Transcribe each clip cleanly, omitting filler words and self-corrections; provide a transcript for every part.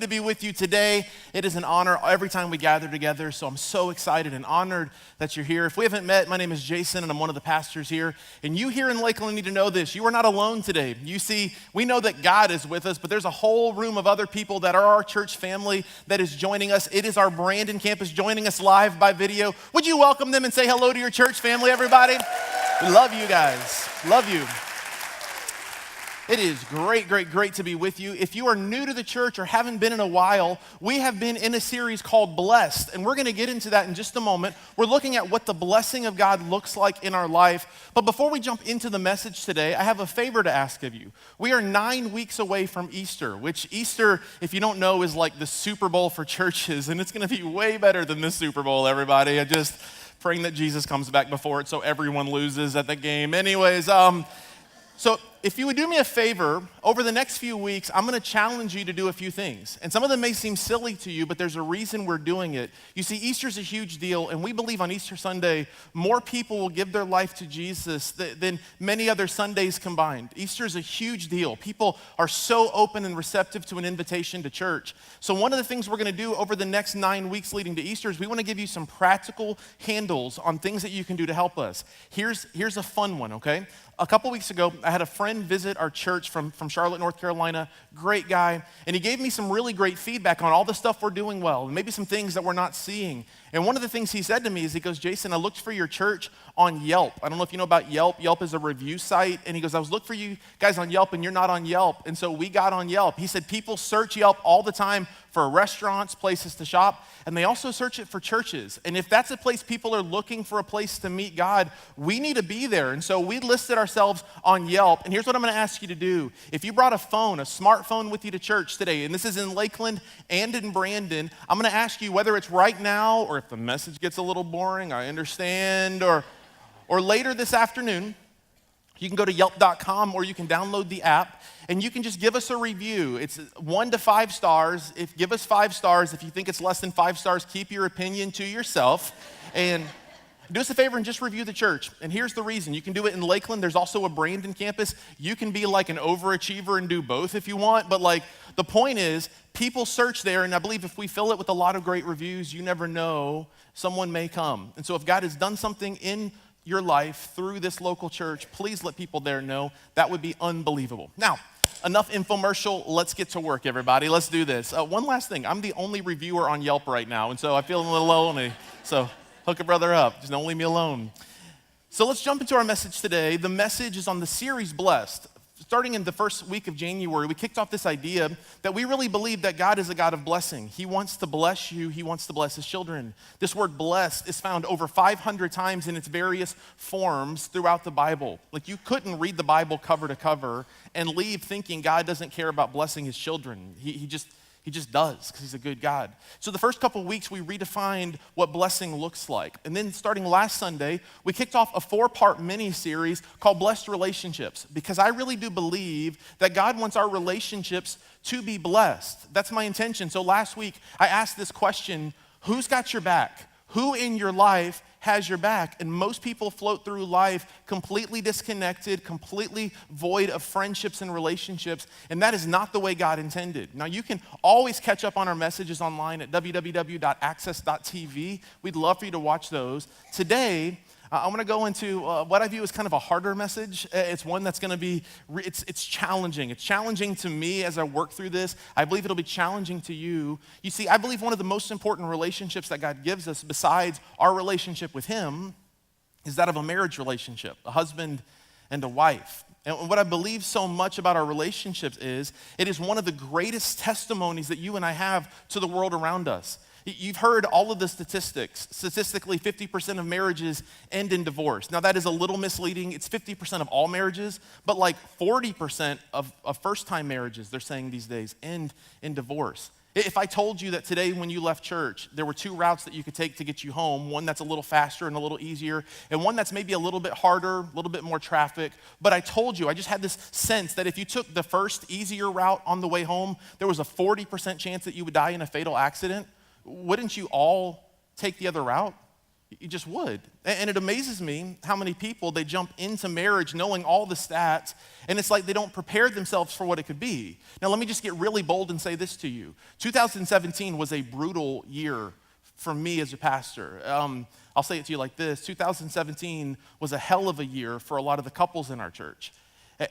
to be with you today. It is an honor every time we gather together, so I'm so excited and honored that you're here. If we haven't met, my name is Jason, and I'm one of the pastors here. And you here in Lakeland need to know this. You are not alone today. You see, we know that God is with us, but there's a whole room of other people that are our church family that is joining us. It is our Brandon campus joining us live by video. Would you welcome them and say hello to your church family, everybody? We love you guys. Love you. It is great to be with you. If you are new to the church or haven't been in a while, we have been in a series called Blessed, and we're going to get into that in just a moment. We're looking at what the blessing of God looks like in our life. But before we jump into the message today, I have a favor to ask of you. We are 9 weeks away from Easter, which Easter, if you don't know, is like the Super Bowl for churches, and it's going to be way better than the Super Bowl, everybody. I just praying that Jesus comes back before it so everyone loses at the game. Anyways, so if you would do me a favor, over the next few weeks, I'm going to challenge you to do a few things. And some of them may seem silly to you, but there's a reason we're doing it. You see, Easter's a huge deal, and we believe on Easter Sunday, more people will give their life to Jesus than many other Sundays combined. Easter's a huge deal. People are so open and receptive to an invitation to church. So one of the things we're going to do over the next 9 weeks leading to Easter is we want to give you some practical handles on things that you can do to help us. Here's a fun one, okay? A couple weeks ago, I had a friend visit our church from Charlotte, North Carolina, great guy, and he gave me some really great feedback on all the stuff we're doing well, and maybe some things that we're not seeing. And one of the things he said to me is, he goes, Jason, I looked for your church on Yelp. I don't know if you know about Yelp. Yelp is a review site, and he goes, I was looking for you guys on Yelp, and you're not on Yelp. And so we got on Yelp. He said people search Yelp all the time for restaurants, places to shop, and they also search it for churches. And if that's a place people are looking for a place to meet God, we need to be there. And so we listed ourselves on Yelp. And here's what I'm going to ask you to do. If you brought a smartphone with you to church today, and this is in Lakeland and in Brandon, I'm going to ask you whether it's right now or if the message gets a little boring, I understand, or later this afternoon, you can go to yelp.com or you can download the app and you can just give us a review. It's 1 to 5 stars. Give us 5 stars. If you think it's less than 5 stars, keep your opinion to yourself. And do us a favor and just review the church. And here's the reason. You can do it in Lakeland. There's also a Brandon campus. You can be like an overachiever and do both if you want. But like the point is, people search there, and I believe if we fill it with a lot of great reviews, you never know, someone may come. And so if God has done something in your life through this local church, please let people there know. That would be unbelievable. Now, enough infomercial. Let's get to work, everybody. Let's do this. One last thing. I'm the only reviewer on Yelp right now, and so I feel a little lonely. So hook a brother up. Just don't leave me alone. So let's jump into our message today. The message is on the series Blessed. Starting in the first week of January, we kicked off this idea that we really believe that God is a God of blessing. He wants to bless you. He wants to bless his children. This word blessed is found over 500 times in its various forms throughout the Bible. Like you couldn't read the Bible cover to cover and leave thinking God doesn't care about blessing his children. He just does because he's a good God. So the first couple of weeks, we redefined what blessing looks like. And then starting last Sunday, we kicked off a 4-part mini-series called Blessed Relationships, because I really do believe that God wants our relationships to be blessed. That's my intention. So last week, I asked this question, who's got your back? Who in your life has your back? And most people float through life completely disconnected, completely void of friendships and relationships, and that is not the way God intended. Now, you can always catch up on our messages online at www.access.tv. We'd love for you to watch those. Today, I want to go into what I view as kind of a harder message. It's one that's going to be, it's challenging. It's challenging to me as I work through this. I believe it'll be challenging to you. You see, I believe one of the most important relationships that God gives us besides our relationship with him is that of a marriage relationship, a husband and a wife. And what I believe so much about our relationships is, it is one of the greatest testimonies that you and I have to the world around us. You've heard all of the statistics. Statistically, 50% of marriages end in divorce. Now, that is a little misleading. It's 50% of all marriages, but like 40% of first-time marriages, they're saying these days, end in divorce. If I told you that today when you left church, there were 2 routes that you could take to get you home, one that's a little faster and a little easier, and one that's maybe a little bit harder, a little bit more traffic, but I told you, I just had this sense that if you took the first easier route on the way home, there was a 40% chance that you would die in a fatal accident. Wouldn't you all take the other route? You just would. And it amazes me how many people, they jump into marriage knowing all the stats, and it's like they don't prepare themselves for what it could be. Now, let me just get really bold and say this to you. 2017 was a brutal year for me as a pastor. I'll say it to you like this. 2017 was a hell of a year for a lot of the couples in our church.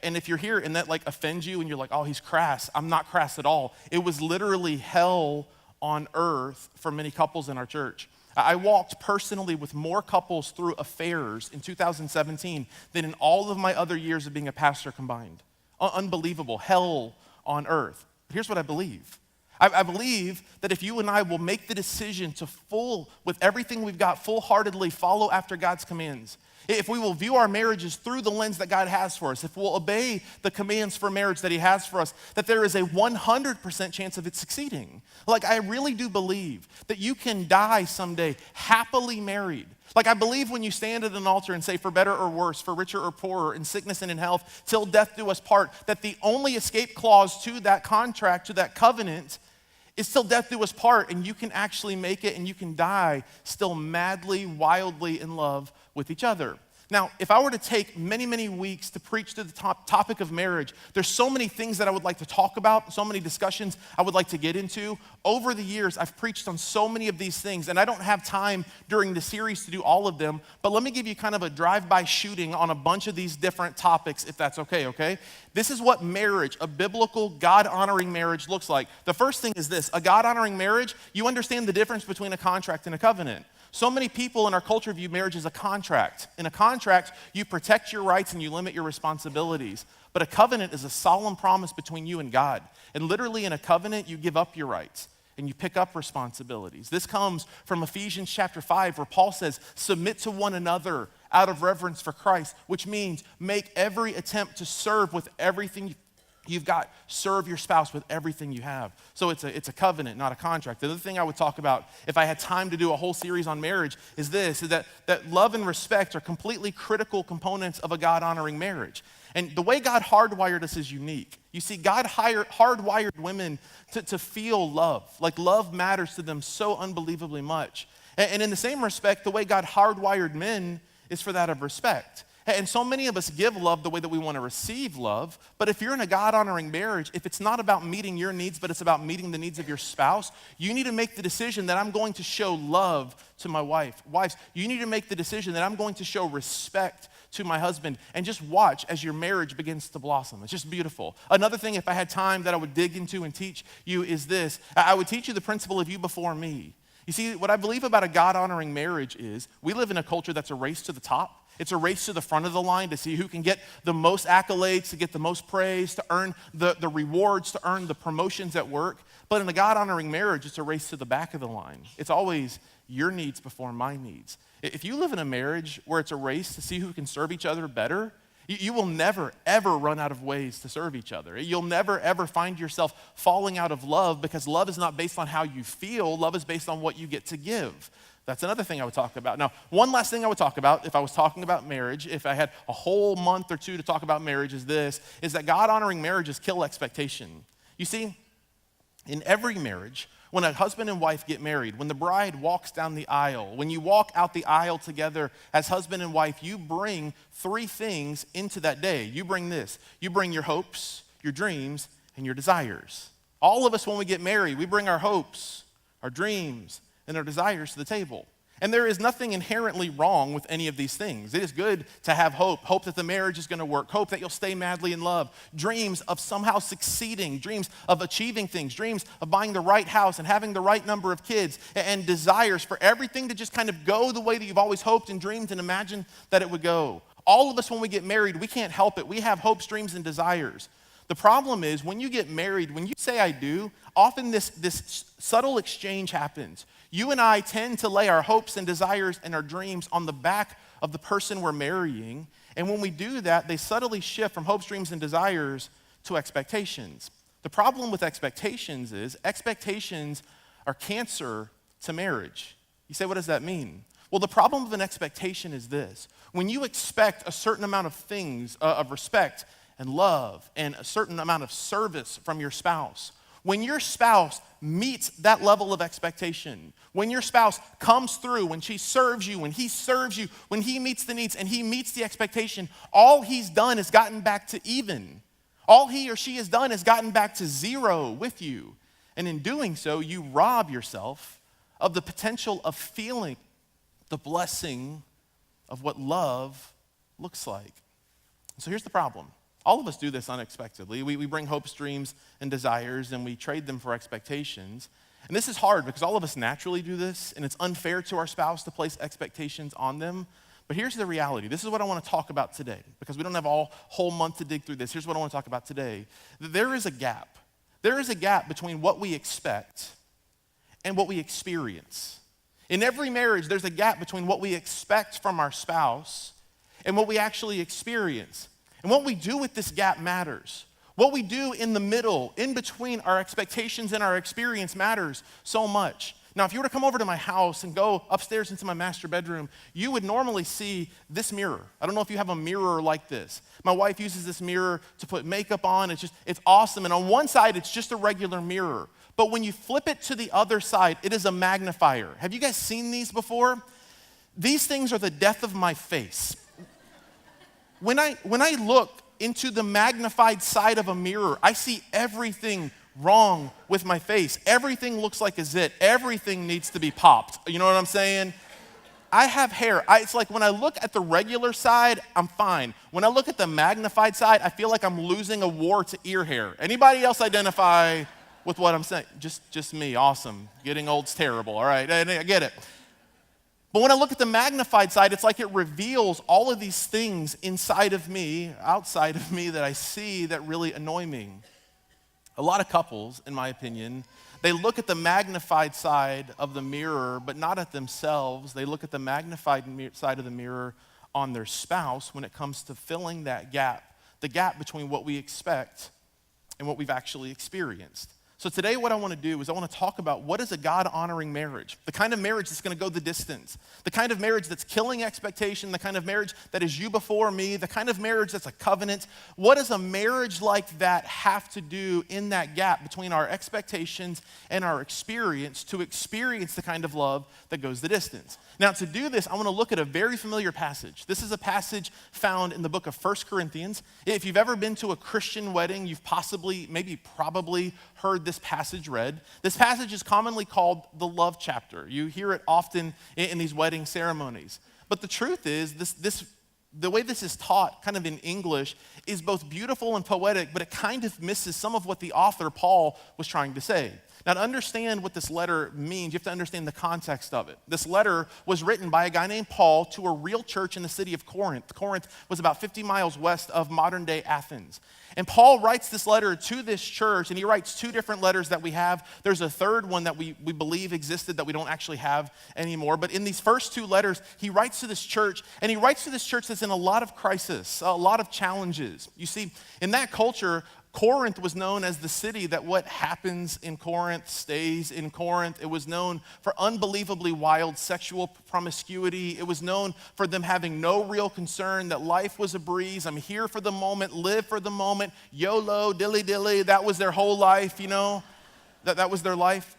And if you're here and that like offends you and you're like, oh, he's crass, I'm not crass at all. It was literally hell on earth for many couples in our church. I walked personally with more couples through affairs in 2017 than in all of my other years of being a pastor combined. Unbelievable, hell on earth. But here's what I believe. I believe that if you and I will make the decision to with everything we've got, full-heartedly follow after God's commands, if we will view our marriages through the lens that God has for us, if we'll obey the commands for marriage that he has for us, that there is a 100% chance of it succeeding. Like, I really do believe that you can die someday happily married. Like, I believe when you stand at an altar and say, for better or worse, for richer or poorer, in sickness and in health, till death do us part, that the only escape clause to that contract, to that covenant, is till death do us part, and you can actually make it and you can die still madly, wildly in love with each other. Now, if I were to take many, many weeks to preach to the topic of marriage, there's so many things that I would like to talk about, so many discussions I would like to get into. Over the years, I've preached on so many of these things, and I don't have time during the series to do all of them, but let me give you kind of a drive-by shooting on a bunch of these different topics, if that's okay? This is what marriage, a biblical, God-honoring marriage looks like. The first thing is this: a God-honoring marriage, you understand the difference between a contract and a covenant. So many people in our culture view marriage as a contract. In a contract, you protect your rights and you limit your responsibilities. But a covenant is a solemn promise between you and God. And literally in a covenant, you give up your rights and you pick up responsibilities. This comes from Ephesians chapter 5, where Paul says, submit to one another out of reverence for Christ, which means make every attempt to serve with everything you've got. Serve your spouse with everything you have. So it's a covenant, not a contract. The other thing I would talk about, if I had time to do a whole series on marriage, is that love and respect are completely critical components of a God-honoring marriage. And the way God hardwired us is unique. You see, God hardwired women to feel love. Like, love matters to them so unbelievably much. And in the same respect, the way God hardwired men is for that of respect. And so many of us give love the way that we want to receive love, but if you're in a God-honoring marriage, if it's not about meeting your needs, but it's about meeting the needs of your spouse, you need to make the decision that I'm going to show love to my wife. Wives, you need to make the decision that I'm going to show respect to my husband, and just watch as your marriage begins to blossom. It's just beautiful. Another thing, if I had time, that I would dig into and teach you is this. I would teach you the principle of you before me. You see, what I believe about a God-honoring marriage is we live in a culture that's a race to the top. It's a race to the front of the line to see who can get the most accolades, to get the most praise, to earn the rewards, to earn the promotions at work. But in a God-honoring marriage, it's a race to the back of the line. It's always your needs before my needs. If you live in a marriage where it's a race to see who can serve each other better, you will never, ever run out of ways to serve each other. You'll never, ever find yourself falling out of love, because love is not based on how you feel. Love is based on what you get to give. That's another thing I would talk about. Now, one last thing I would talk about if I was talking about marriage, if I had a whole month or two to talk about marriage, is that God-honoring marriages kill expectation. You see, in every marriage, when a husband and wife get married, when the bride walks down the aisle, when you walk out the aisle together as husband and wife, you bring three things into that day. You bring this. You bring your hopes, your dreams, and your desires. All of us, when we get married, we bring our hopes, our dreams, and our desires to the table. And there is nothing inherently wrong with any of these things. It is good to have hope that the marriage is going to work, hope that you'll stay madly in love, dreams of somehow succeeding, dreams of achieving things, dreams of buying the right house and having the right number of kids, and desires for everything to just kind of go the way that you've always hoped and dreamed and imagined that it would go. All of us, when we get married, we can't help it. We have hopes, dreams, and desires. The problem is, when you get married, when you say I do, often this subtle exchange happens. You and I tend to lay our hopes and desires and our dreams on the back of the person we're marrying. And when we do that, they subtly shift from hopes, dreams, and desires to expectations. The problem with expectations is expectations are cancer to marriage. You say, what does that mean? Well, the problem of an expectation is this. When you expect a certain amount of things, of respect and love and a certain amount of service from your spouse, When your spouse meets that level of expectation, when your spouse comes through, when she serves you, when he serves you, when he meets the needs and he meets the expectation, all he's done is gotten back to even. All he or she has done is gotten back to zero with you. And in doing so, you rob yourself of the potential of feeling the blessing of what love looks like. So here's the problem. All of us do this unexpectedly. We bring hopes, dreams, and desires, and we trade them for expectations. And this is hard because all of us naturally do this, and it's unfair to our spouse to place expectations on them. But here's the reality. This is what I want to talk about today, because we don't have a whole month to dig through this. Here's what I want to talk about today. There is a gap. There is a gap between what we expect and what we experience. In every marriage, there's a gap between what we expect from our spouse and what we actually experience. And what we do with this gap matters. What we do in the middle, in between our expectations and our experience matters so much. Now, if you were to come over to my house and go upstairs into my master bedroom, you would normally see this mirror. I don't know if you have a mirror like this. My wife uses this mirror to put makeup on. It's awesome. And on one side, it's just a regular mirror. But when you flip it to the other side, it is a magnifier. Have you guys seen these before? These things are the death of my face. When I look into the magnified side of a mirror, I see everything wrong with my face. Everything looks like a zit. Everything needs to be popped. You know what I'm saying? I have hair. It's like when I look at the regular side, I'm fine. When I look at the magnified side, I feel like I'm losing a war to ear hair. Anybody else identify with what I'm saying? Just me. Awesome. Getting old's terrible. All right, I get it. But when I look at the magnified side, it's like it reveals all of these things inside of me, outside of me, that I see that really annoy me. A lot of couples, in my opinion, they look at the magnified side of the mirror, but not at themselves. They look at the magnified side of the mirror on their spouse when it comes to filling that gap, the gap between what we expect and what we've actually experienced. So today what I want to do is I want to talk about what is a God-honoring marriage, the kind of marriage that's going to go the distance, the kind of marriage that's killing expectation, the kind of marriage that is you before me, the kind of marriage that's a covenant. What does a marriage like that have to do in that gap between our expectations and our experience to experience the kind of love that goes the distance? Now, to do this, I want to look at a very familiar passage. This is a passage found in the book of 1 Corinthians. If you've ever been to a Christian wedding, you've probably heard this passage read. This passage is commonly called the love chapter. You hear it often in these wedding ceremonies. But the truth is, the way this is taught kind of in English is both beautiful and poetic, but it kind of misses some of what the author, Paul, was trying to say. Now, to understand what this letter means, you have to understand the context of it. This letter was written by a guy named Paul to a real church in the city of Corinth. Corinth was about 50 miles west of modern-day Athens. And Paul writes this letter to this church, and he writes two different letters that we have. There's a third one that we believe existed that we don't actually have anymore. But in these first two letters, he writes to this church, and he writes to this church that's in a lot of crisis, a lot of challenges. You see, in that culture, Corinth was known as the city that what happens in Corinth stays in Corinth. It was known for unbelievably wild sexual promiscuity. It was known for them having no real concern that life was a breeze. I'm here for the moment, live for the moment, YOLO, dilly-dilly. That was their whole life, you know. That was their life.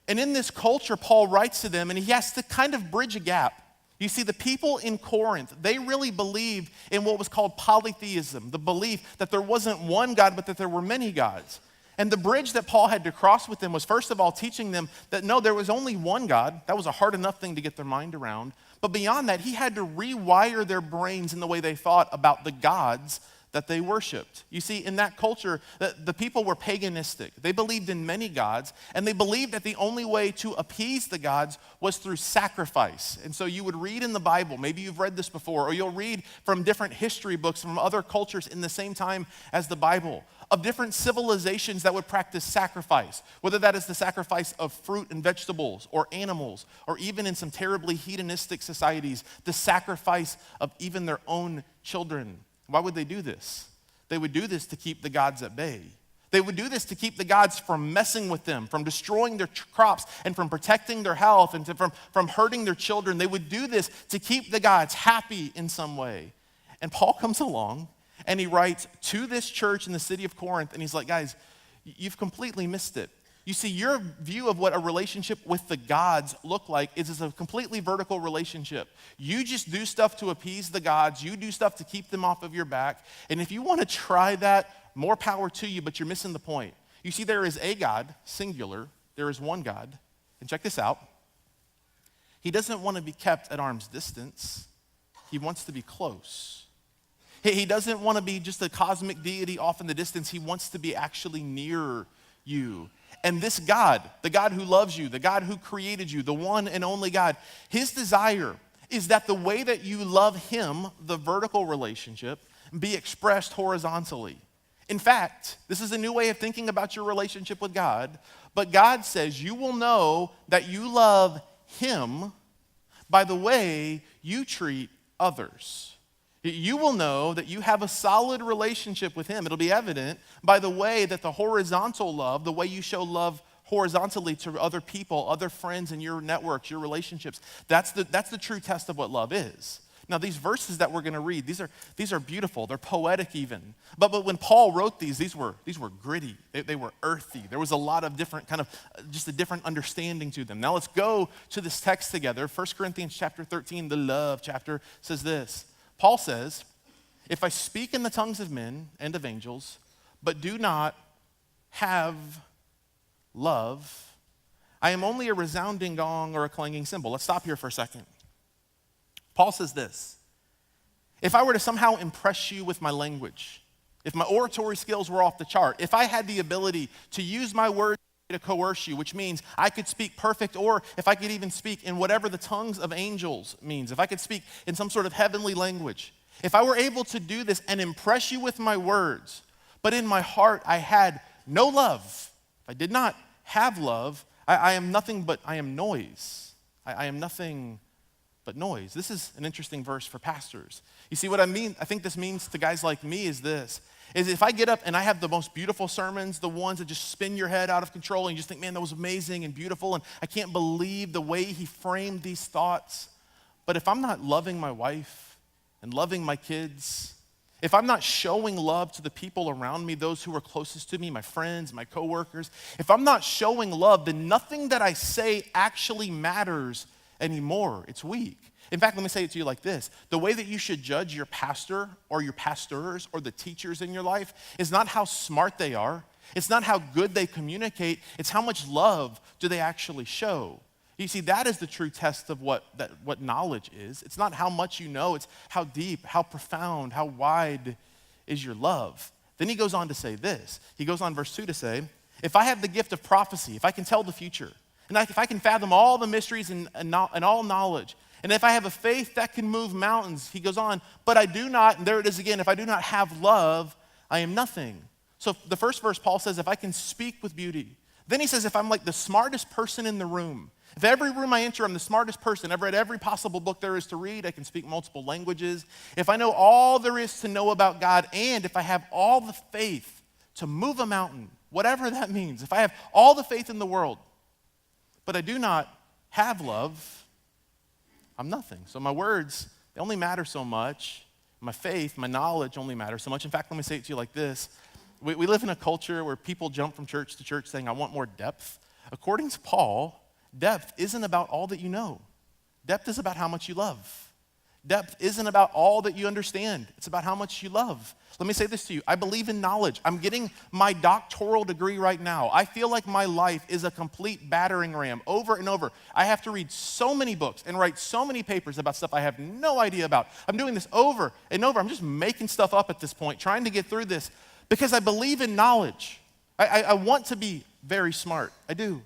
And in this culture, Paul writes to them, and he has to kind of bridge a gap. You see, the people in Corinth, they really believed in what was called polytheism, the belief that there wasn't one God, but that there were many gods. And the bridge that Paul had to cross with them was, first of all, teaching them that no, there was only one God. That was a hard enough thing to get their mind around. But beyond that, he had to rewire their brains in the way they thought about the gods that they worshiped. You see, in that culture, the people were paganistic. They believed in many gods, and they believed that the only way to appease the gods was through sacrifice. And so you would read in the Bible, maybe you've read this before, or you'll read from different history books from other cultures in the same time as the Bible, of different civilizations that would practice sacrifice, whether that is the sacrifice of fruit and vegetables or animals, or even in some terribly hedonistic societies, the sacrifice of even their own children. Why would they do this? They would do this to keep the gods at bay. They would do this to keep the gods from messing with them, from destroying their crops, and from protecting their health, and from hurting their children. They would do this to keep the gods happy in some way. And Paul comes along, and he writes to this church in the city of Corinth, and he's like, guys, you've completely missed it. You see, your view of what a relationship with the gods look like is a completely vertical relationship. You just do stuff to appease the gods. You do stuff to keep them off of your back. And if you want to try that, more power to you, but you're missing the point. You see, there is a God, singular. There is one God. And check this out. He doesn't want to be kept at arm's distance. He wants to be close. He doesn't want to be just a cosmic deity off in the distance. He wants to be actually near you. And this God, the God who loves you, the God who created you, the one and only God, his desire is that the way that you love him, the vertical relationship, be expressed horizontally. In fact, this is a new way of thinking about your relationship with God, but God says you will know that you love him by the way you treat others. You will know that you have a solid relationship with him. It'll be evident by the way that the horizontal love, the way you show love horizontally to other people, other friends in your networks, your relationships, that's the true test of what love is. Now, these verses that we're going to read, these are beautiful. They're poetic even. But when Paul wrote these were gritty. They were earthy. There was a lot of different just a different understanding to them. Now, let's go to this text together. 1 Corinthians chapter 13, the love chapter, says this. Paul says, if I speak in the tongues of men and of angels, but do not have love, I am only a resounding gong or a clanging cymbal. Let's stop here for a second. Paul says this, if I were to somehow impress you with my language, if my oratory skills were off the chart, if I had the ability to use my words to coerce you, which means I could speak perfect, or if I could even speak in whatever the tongues of angels means, if I could speak in some sort of heavenly language, if I were able to do this and impress you with my words, but in my heart I had no love, if I did not have love, I am nothing but, I am noise. I am nothing but noise. This is an interesting verse for pastors. You see what I mean? I think this means to guys like me is this, is if I get up and I have the most beautiful sermons, the ones that just spin your head out of control and you just think, man, that was amazing and beautiful and I can't believe the way he framed these thoughts. But if I'm not loving my wife and loving my kids, if I'm not showing love to the people around me, those who are closest to me, my friends, my coworkers, if I'm not showing love, then nothing that I say actually matters anymore. It's weak. In fact, let me say it to you like this. The way that you should judge your pastor or your pastors or the teachers in your life is not how smart they are. It's not how good they communicate. It's how much love do they actually show. You see, that is the true test of what knowledge is. It's not how much you know. It's how deep, how profound, how wide is your love. Then he goes on to say this. He goes on verse 2 to say, if I have the gift of prophecy, if I can tell the future, and if I can fathom all the mysteries and all knowledge, and if I have a faith that can move mountains, he goes on, but I do not, and there it is again, if I do not have love, I am nothing. So the first verse, Paul says, if I can speak with beauty. Then he says, if I'm like the smartest person in the room, if every room I enter, I'm the smartest person, I've read every possible book there is to read, I can speak multiple languages, if I know all there is to know about God, and if I have all the faith to move a mountain, whatever that means, if I have all the faith in the world, but I do not have love, I'm nothing. So my words, they only matter so much. My faith, my knowledge only matters so much. In fact, let me say it to you like this. We live in a culture where people jump from church to church saying, I want more depth. According to Paul, depth isn't about all that you know. Depth is about how much you love. Depth isn't about all that you understand. It's about how much you love. Let me say this to you. I believe in knowledge. I'm getting my doctoral degree right now. I feel like my life is a complete battering ram over and over. I have to read so many books and write so many papers about stuff I have no idea about. I'm doing this over and over. I'm just making stuff up at this point, trying to get through this because I believe in knowledge. I want to be very smart. I do.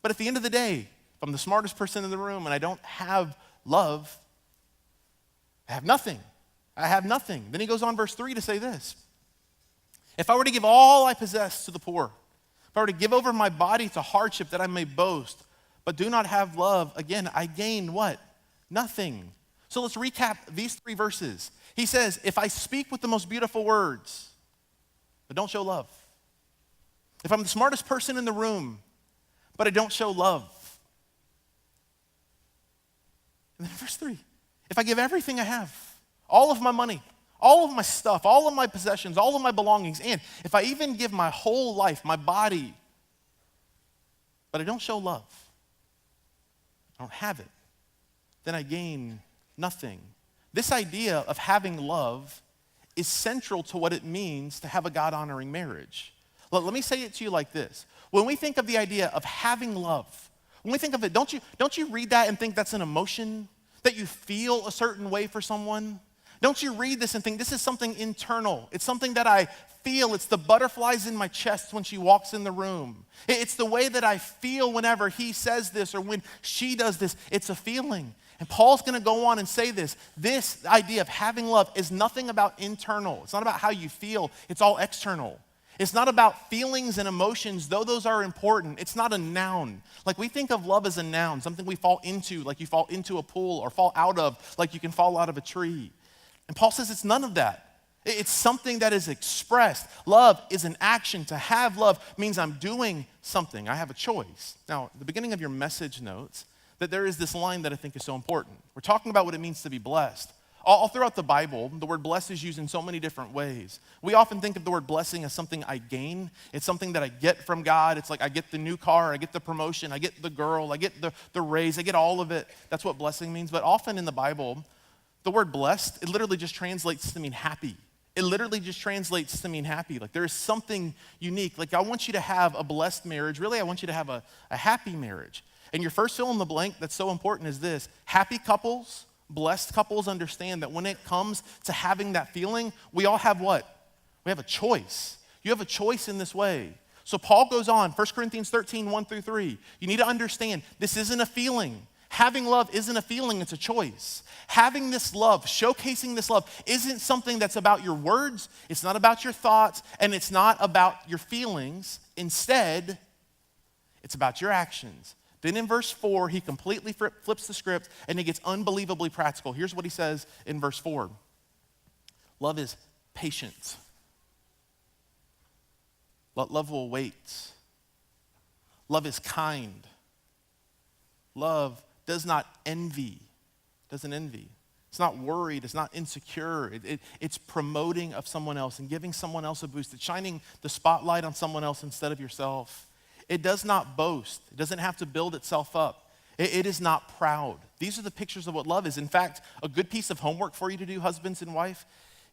But at the end of the day, if I'm the smartest person in the room and I don't have love, I have nothing. I have nothing. Then he goes on verse 3 to say this. If I were to give all I possess to the poor, if I were to give over my body to hardship that I may boast, but do not have love, again, I gain what? Nothing. So let's recap these 3 verses. He says, if I speak with the most beautiful words, but don't show love. If I'm the smartest person in the room, but I don't show love. And then verse 3, if I give everything I have, all of my money, all of my stuff, all of my possessions, all of my belongings, and if I even give my whole life, my body, but I don't show love, I don't have it, then I gain nothing. This idea of having love is central to what it means to have a God-honoring marriage. Let me say it to you like this. When we think of the idea of having love, when we think of it, don't you read that and think that's an emotion? That you feel a certain way for someone? Don't you read this and think this is something internal? It's something that I feel. It's the butterflies in my chest when she walks in the room. It's the way that I feel whenever he says this or when she does this. It's a feeling. And Paul's going to go on and say this. This idea of having love is nothing about internal. It's not about how you feel. It's all external. It's not about feelings and emotions, though those are important. It's not a noun. Like we think of love as a noun, something we fall into, like you fall into a pool, or fall out of, like you can fall out of a tree. And Paul says it's none of that. It's something that is expressed. Love is an action. To have love means I'm doing something. I have a choice. Now, at the beginning of your message notes, that there is this line that I think is so important. We're talking about what it means to be blessed. All throughout the Bible, the word blessed is used in so many different ways. We often think of the word blessing as something I gain. It's something that I get from God. It's like I get the new car, I get the promotion, I get the girl, I get the raise, I get all of it. That's what blessing means. But often in the Bible, the word blessed, it literally just translates to mean happy. It literally just translates to mean happy. Like there is something unique. Like I want you to have a blessed marriage. Really, I want you to have a happy marriage. And your first fill in the blank that's so important is this. Happy couples, blessed couples understand that when it comes to having that feeling, we all have what? We have a choice. You have a choice in this way. So Paul goes on, 1 Corinthians 13, 1-3. You need to understand this isn't a feeling. Having love isn't a feeling, it's a choice. Having this love, showcasing this love, isn't something that's about your words, it's not about your thoughts, and it's not about your feelings. Instead, it's about your actions. Then in verse 4, he completely flips the script and he gets unbelievably practical. Here's what he says in verse 4. Love is patient. Love will wait. Love is kind. Love does not envy. Doesn't envy. It's not worried. It's not insecure. It's promoting of someone else and giving someone else a boost. It's shining the spotlight on someone else instead of yourself. It does not boast. It doesn't have to build itself up. It is not proud. These are the pictures of what love is. In fact, a good piece of homework for you to do, husbands and wife,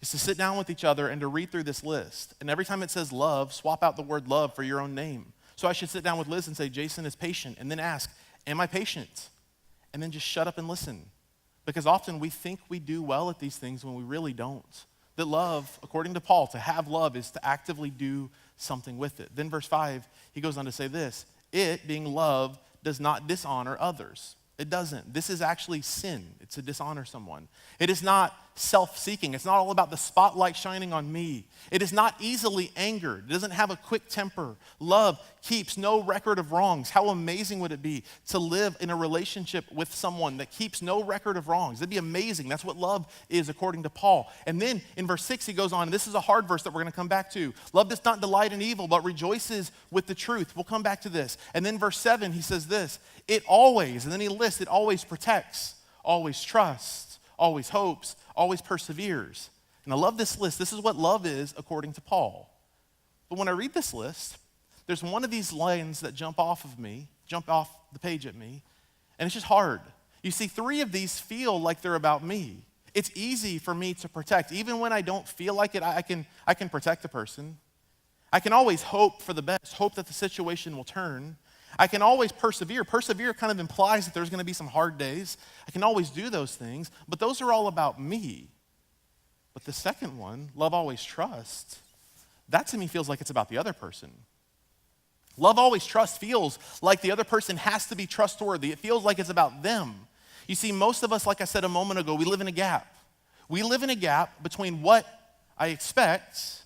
is to sit down with each other and to read through this list. And every time it says love, swap out the word love for your own name. So I should sit down with Liz and say, Jason is patient, and then ask, am I patient? And then just shut up and listen. Because often we think we do well at these things when we really don't. That love, according to Paul, to have love is to actively do something with it. Then verse 5, he goes on to say this, it, being love, does not dishonor others. It doesn't. This is actually sin. It's to dishonor someone. It is not self-seeking. It's not all about the spotlight shining on me. It is not easily angered. It doesn't have a quick temper. Love keeps no record of wrongs. How amazing would it be to live in a relationship with someone that keeps no record of wrongs? It'd be amazing. That's what love is according to Paul. And then in verse 6 he goes on, and this is a hard verse that we're going to come back to. Love does not delight in evil, but rejoices with the truth. We'll come back to this. And then verse 7 he says this, it always, and then he lists, it always protects, always trusts, always hopes, always perseveres. And I love this list. This is what love is according to Paul. But when I read this list, there's one of these lines that jump off the page at me, and it's just hard. You see, 3 of these feel like they're about me. It's easy for me to protect. Even when I don't feel like it, I can protect the person. I can always hope for the best, hope that the situation will turn. I can always persevere. Persevere kind of implies that there's going to be some hard days. I can always do those things, but those are all about me. But the second one, love always trusts, that to me feels like it's about the other person. Love always trusts feels like the other person has to be trustworthy. It feels like it's about them. You see, most of us, like I said a moment ago, we live in a gap. We live in a gap between what I expect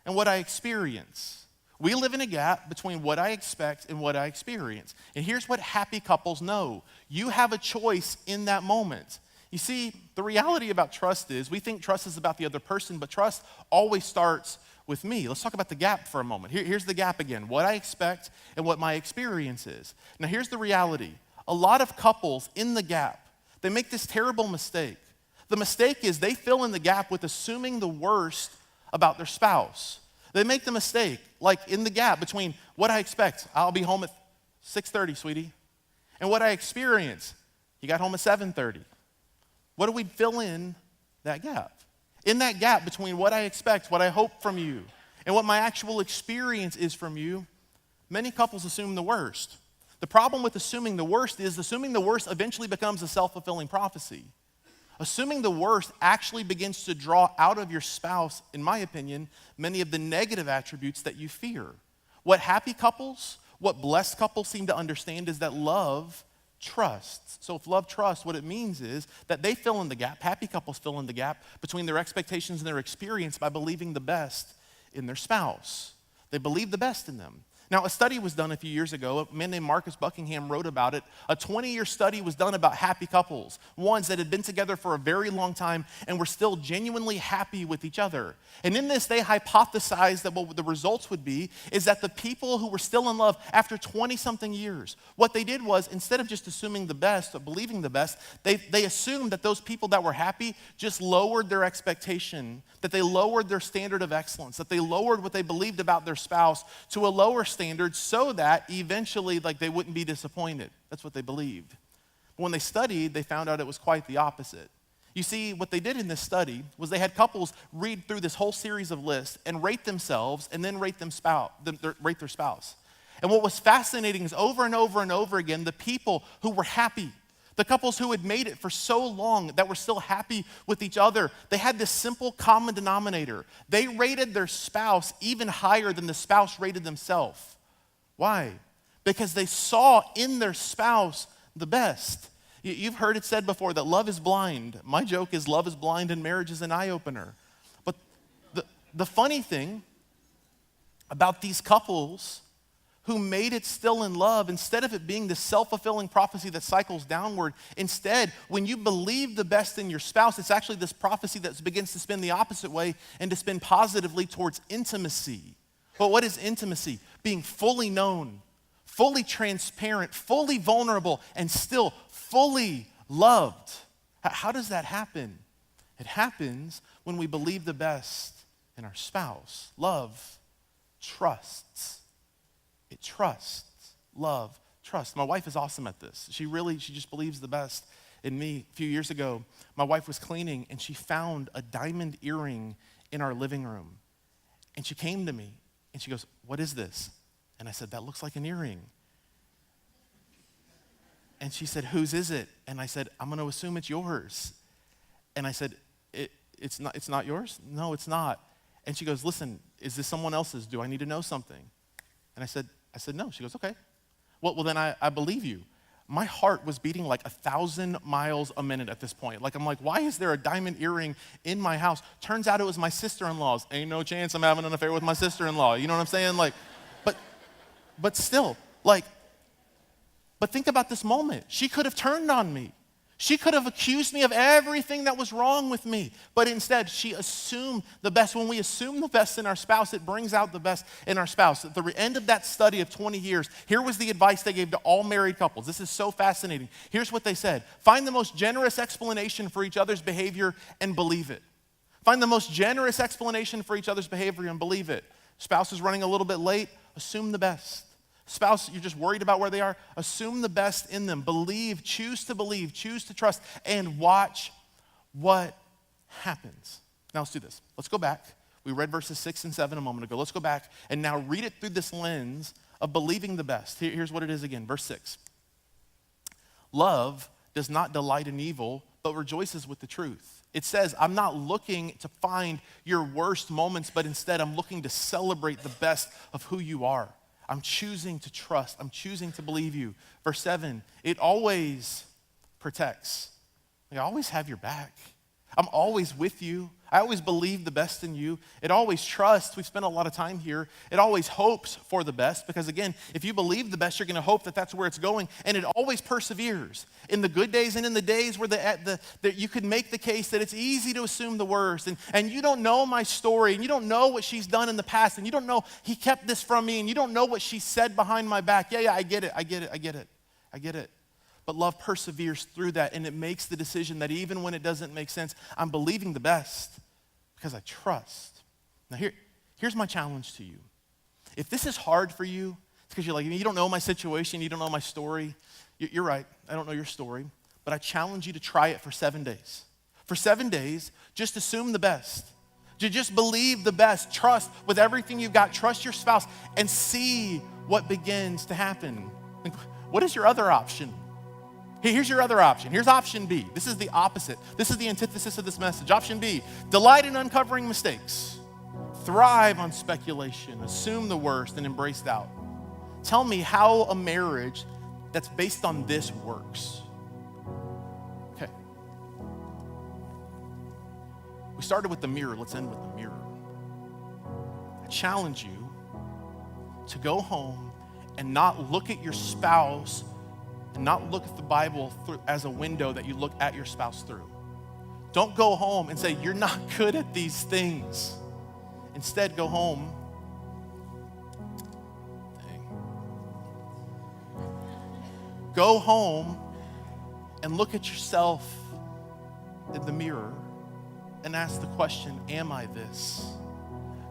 and what I experience. We live in a gap between what I expect and what I experience. And here's what happy couples know. You have a choice in that moment. You see, the reality about trust is we think trust is about the other person, but trust always starts with me. Let's talk about the gap for a moment. Here's the gap again, what I expect and what my experience is. Now here's the reality. A lot of couples in the gap, they make this terrible mistake. The mistake is they fill in the gap with assuming the worst about their spouse. They make the mistake, like in the gap between what I expect, I'll be home at 6:30, sweetie, and what I experience, you got home at 7:30. What do we fill in that gap? In that gap between what I expect, what I hope from you, and what my actual experience is from you, many couples assume the worst. The problem with assuming the worst is assuming the worst eventually becomes a self-fulfilling prophecy. Assuming the worst actually begins to draw out of your spouse, in my opinion, many of the negative attributes that you fear. What happy couples, what blessed couples seem to understand is that love trusts. So if love trusts, what it means is that they fill in the gap, happy couples fill in the gap between their expectations and their experience by believing the best in their spouse. They believe the best in them. Now, a study was done a few years ago. A man named Marcus Buckingham wrote about it. A 20-year study was done about happy couples, ones that had been together for a very long time and were still genuinely happy with each other. And in this, they hypothesized that what the results would be is that the people who were still in love after 20-something years, what they did was, instead of just assuming the best or believing the best, they assumed that those people that were happy just lowered their expectation, that they lowered their standard of excellence, that they lowered what they believed about their spouse to a lower standard so that eventually they wouldn't be disappointed. That's what they believed. But when they studied, they found out it was quite the opposite. You see, what they did in this study was they had couples read through this whole series of lists and rate themselves and then rate their spouse. And what was fascinating is over and over and over again, the people who were happy, the couples who had made it for so long that were still happy with each other, they had this simple common denominator. They rated their spouse even higher than the spouse rated themselves. Why? Because they saw in their spouse the best. You've heard it said before that love is blind. My joke is love is blind and marriage is an eye-opener. But the funny thing about these couples who made it still in love, instead of it being this self-fulfilling prophecy that cycles downward, instead, when you believe the best in your spouse, it's actually this prophecy that begins to spin the opposite way and to spin positively towards intimacy. But what is intimacy? Being fully known, fully transparent, fully vulnerable, and still fully loved. How does that happen? It happens when we believe the best in our spouse. Love trusts. It trusts. Love trusts. My wife is awesome at this. She just believes the best in me. A few years ago, my wife was cleaning and she found a diamond earring in our living room. And she came to me and she goes, "What is this?" And I said, "That looks like an earring." And she said, "Whose is it?" And I said, "I'm going to assume it's yours." And I said, it's not yours?" "No, it's not." And she goes, "Listen, is this someone else's? Do I need to know something?" And I said, "No." She goes, "Okay. Well, then I believe you." My heart was beating like 1,000 miles a minute at this point. I'm like, why is there a diamond earring in my house? Turns out it was my sister-in-law's. Ain't no chance I'm having an affair with my sister-in-law. You know what I'm saying? But still, but think about this moment. She could have turned on me. She could have accused me of everything that was wrong with me. But instead, she assumed the best. When we assume the best in our spouse, it brings out the best in our spouse. At the end of that study of 20 years, here was the advice they gave to all married couples. This is so fascinating. Here's what they said. Find the most generous explanation for each other's behavior and believe it. Find the most generous explanation for each other's behavior and believe it. Spouse is running a little bit late, assume the best. Spouse, you're just worried about where they are, assume the best in them. Believe, choose to trust, and watch what happens. Now let's do this. Let's go back. We read verses 6 and 7 a moment ago. Let's go back and now read it through this lens of believing the best. Here's what it is again, verse 6. Love does not delight in evil, but rejoices with the truth. It says, I'm not looking to find your worst moments, but instead I'm looking to celebrate the best of who you are. I'm choosing to trust. I'm choosing to believe you. Verse 7, it always protects. I always have your back. I'm always with you. I always believe the best in you. It always trusts. We've spent a lot of time here. It always hopes for the best because, again, if you believe the best, you're going to hope that that's where it's going. And it always perseveres. In the good days and in the days where you could make the case that it's easy to assume the worst. And you don't know my story, and you don't know what she's done in the past, and you don't know he kept this from me, and you don't know what she said behind my back. Yeah, I get it. But love perseveres through that, and it makes the decision that even when it doesn't make sense, I'm believing the best because I trust. Now here's my challenge to you. If this is hard for you, it's because you're like, you don't know my situation, you don't know my story. You're right, I don't know your story, but I challenge you to try it for 7 days. For 7 days, just assume the best. Just believe the best. Trust with everything you've got. Trust your spouse and see what begins to happen. What is your other option? Here's your other option. Here's option B. This is the opposite. This is the antithesis of this message. Option B, delight in uncovering mistakes. Thrive on speculation. Assume the worst and embrace doubt. Tell me how a marriage that's based on this works. Okay. We started with the mirror. Let's end with the mirror. I challenge you to go home and not look at your spouse and not look at the Bible as a window that you look at your spouse through. Don't go home and say, you're not good at these things. Instead, go home. Go home and look at yourself in the mirror and ask the question, am I this?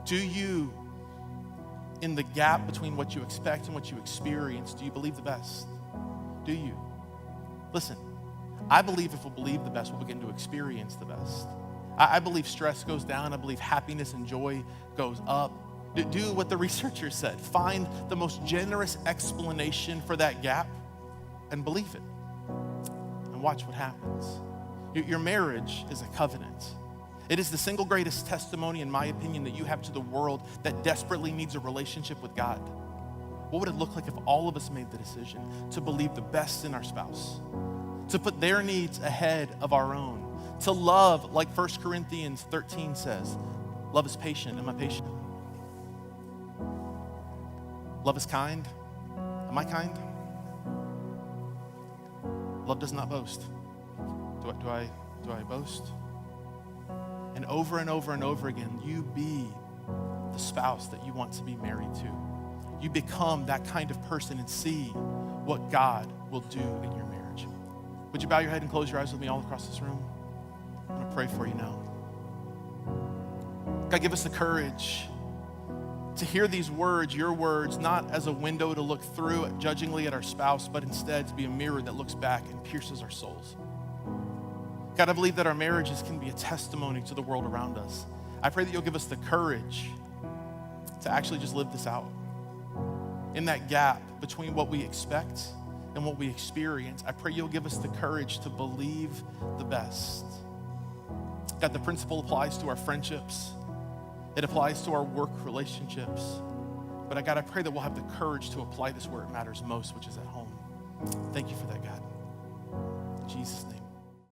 Do you, in the gap between what you expect and what you experience, do you believe the best? Do you? Listen, I believe if we'll believe the best, we'll begin to experience the best. I believe stress goes down. I believe happiness and joy goes up. Do what the researchers said. Find the most generous explanation for that gap and believe it. And watch what happens. Your marriage is a covenant. It is the single greatest testimony, in my opinion, that you have to the world that desperately needs a relationship with God. What would it look like if all of us made the decision to believe the best in our spouse, to put their needs ahead of our own, to love like 1 Corinthians 13 says, love is patient. Am I patient? Love is kind. Am I kind? Love does not boast. Do I boast? And over and over and over again, you be the spouse that you want to be married to. You become that kind of person and see what God will do in your marriage. Would you bow your head and close your eyes with me all across this room? I'm going to pray for you now. God, give us the courage to hear these words, your words, not as a window to look through judgingly at our spouse, but instead to be a mirror that looks back and pierces our souls. God, I believe that our marriages can be a testimony to the world around us. I pray that you'll give us the courage to actually just live this out. In that gap between what we expect and what we experience, I pray you'll give us the courage to believe the best. God, the principle applies to our friendships. It applies to our work relationships. But God, I pray that we'll have the courage to apply this where it matters most, which is at home. Thank you for that, God. In Jesus' name.